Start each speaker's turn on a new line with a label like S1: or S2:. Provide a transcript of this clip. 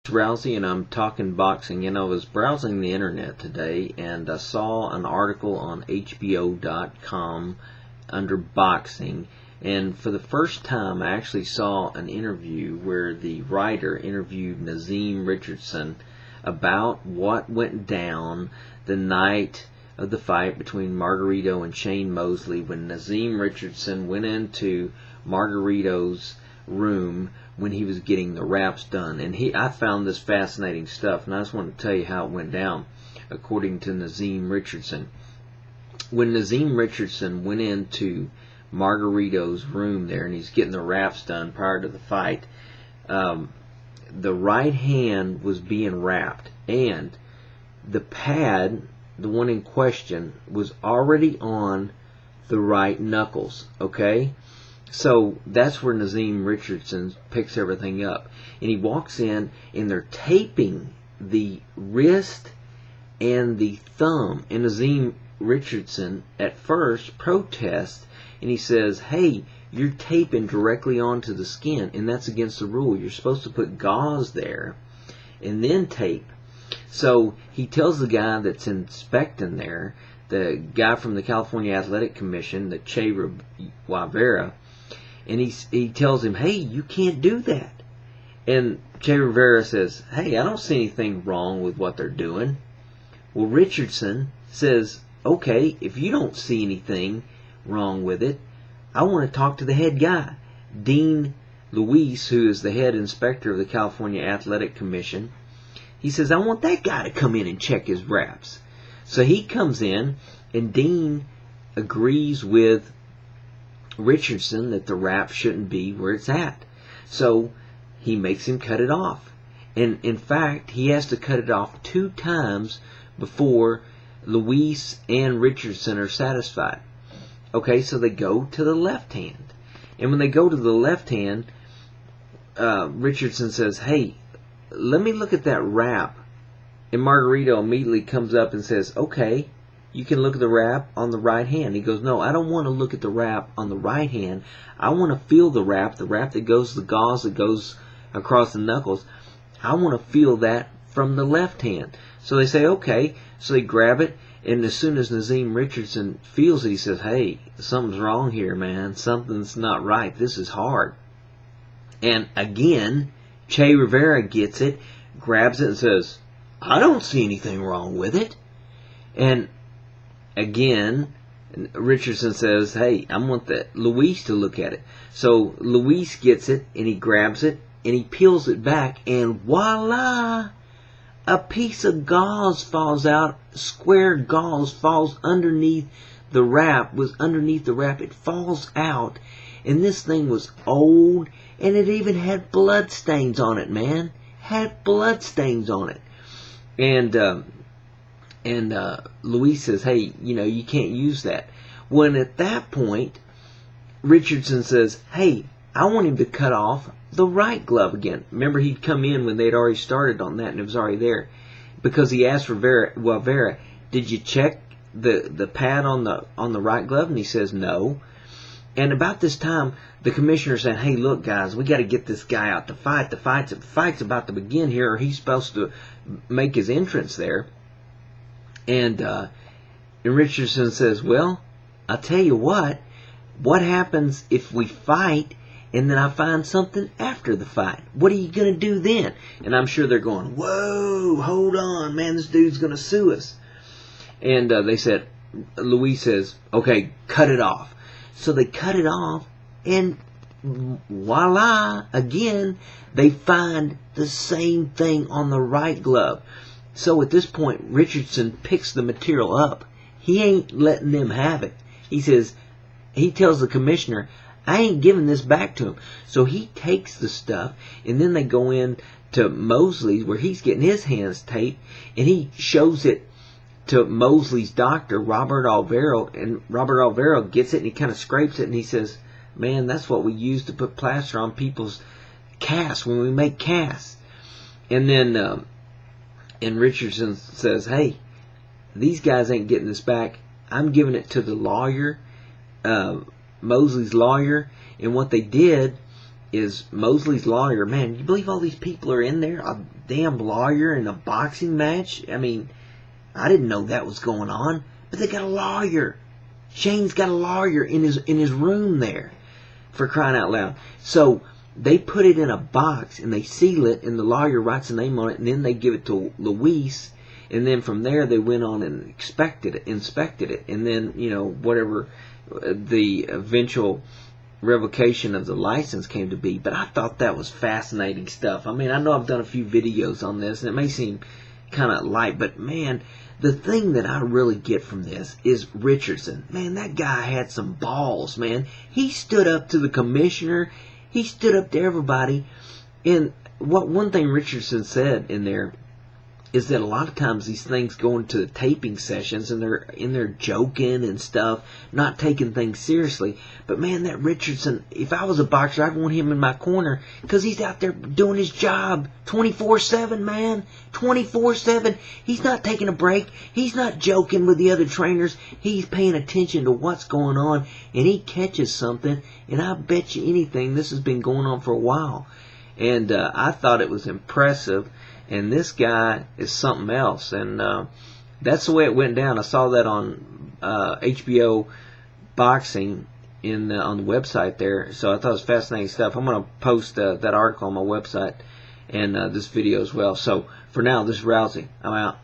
S1: Rousey, and I'm talking boxing. I was browsing the internet today and I saw an article on HBO.com under boxing, and for the first time I actually saw an interview where the writer interviewed Nazim Richardson about what went down the night of the fight between Margarito and Shane Mosley, when Nazim Richardson went into Margarito's room when he was getting the wraps done. And I found this fascinating stuff, and I just want to tell you how it went down according to Nazim Richardson. When Nazim Richardson went into Margarito's room there and he's getting the wraps done prior to the fight, the right hand was being wrapped, and the pad, the one in question, was already on the right knuckles. Okay? So that's where Nazim Richardson picks everything up. And he walks in and they're taping the wrist and the thumb. And Nazim Richardson at first protests and he says, hey, you're taping directly onto the skin, and that's against the rule. You're supposed to put gauze there and then tape. So he tells the guy that's inspecting there, the guy from the California Athletic Commission, the Che Rivera, and he tells him, hey, you can't do that. And Che Rivera says, hey, I don't see anything wrong with what they're doing. Well, Richardson says, okay, if you don't see anything wrong with it, I want to talk to the head guy, Dean Luis, who is the head inspector of the California Athletic Commission. He says, I want that guy to come in and check his wraps. So he comes in, and Dean agrees with Richardson that the wrap shouldn't be where it's at. So he makes him cut it off. And in fact, he has to cut it off 2 times before Luis and Richardson are satisfied. Okay, so they go to the left hand. And when they go to the left hand, Richardson says, hey, let me look at that wrap. And Margarito immediately comes up and says, okay, you can look at the wrap on the right hand. He goes, no, I don't want to look at the wrap on the right hand. I want to feel the wrap that goes, the gauze that goes across the knuckles. I want to feel that from the left hand. So they say, okay. So they grab it, and as soon as Nazim Richardson feels it, he says, hey, something's wrong here, man. Something's not right. This is hard. And again, Che Rivera gets it, grabs it, and says, I don't see anything wrong with it. And again, Richardson says, hey, I want Luis to look at it. So Luis gets it, and he grabs it, and he peels it back, and voila! A piece of gauze falls out, square gauze falls underneath the wrap, it falls out, and this thing was old, and it even had blood stains on it, man. Had blood stains on it. And Luis says, hey, you can't use that. When at that point, Richardson says, hey, I want him to cut off the right glove again. Remember, he'd come in when they'd already started on that, and it was already there. Because he asked Rivera, did you check the pad on the right glove? And he says, no. And about this time, the commissioner said, hey, look, guys, we got to get this guy out to fight. The fight's about to begin here, or he's supposed to make his entrance there. And Richardson says, well, I'll tell you what happens if we fight and then I find something after the fight? What are you going to do then? And I'm sure they're going, whoa, hold on, man, this dude's going to sue us. And they said, Luis says, okay, cut it off. So they cut it off, and voila, again, they find the same thing on the right glove. So at this point, Richardson picks the material up. He ain't letting them have it. He tells the commissioner, I ain't giving this back to him. So he takes the stuff, and then they go in to Mosley's where he's getting his hands taped, and he shows it to Mosley's doctor, Robert Alvaro, and Robert Alvaro gets it, and he kind of scrapes it, and he says, man, that's what we use to put plaster on people's casts when we make casts. And then and Richardson says, hey, these guys ain't getting this back. I'm giving it to the lawyer, Mosley's lawyer. And what they did is Mosley's lawyer, man, you believe all these people are in there? damn lawyer in a boxing match. I mean, I didn't know that was going on, but they got a lawyer. Shane's got a lawyer in his room there, for crying out loud. So they put it in a box and they seal it, and the lawyer writes a name on it, and then they give it to Luis, and then from there they went on and inspected it, and then, you know, whatever the eventual revocation of the license came to be. But I thought that was fascinating stuff. I mean, I know I've done a few videos on this, and it may seem kind of light, but man, the thing that I really get from this is Richardson. Man, that guy had some balls, man. He stood up to the commissioner. He stood up to everybody. And one thing Richardson said in there is that a lot of times these things go into taping sessions and they're in there joking and stuff, not taking things seriously. But man, that Richardson, if I was a boxer, I'd want him in my corner, because he's out there doing his job 24/7, man. 24/7. He's not taking a break. He's not joking with the other trainers. He's paying attention to what's going on, and he catches something, and I bet you anything this has been going on for a while. And I thought it was impressive. And this guy is something else. And that's the way it went down. I saw that on HBO Boxing on the website there. So I thought it was fascinating stuff. I'm going to post that article on my website and this video as well. So for now, this is Rousey. I'm out.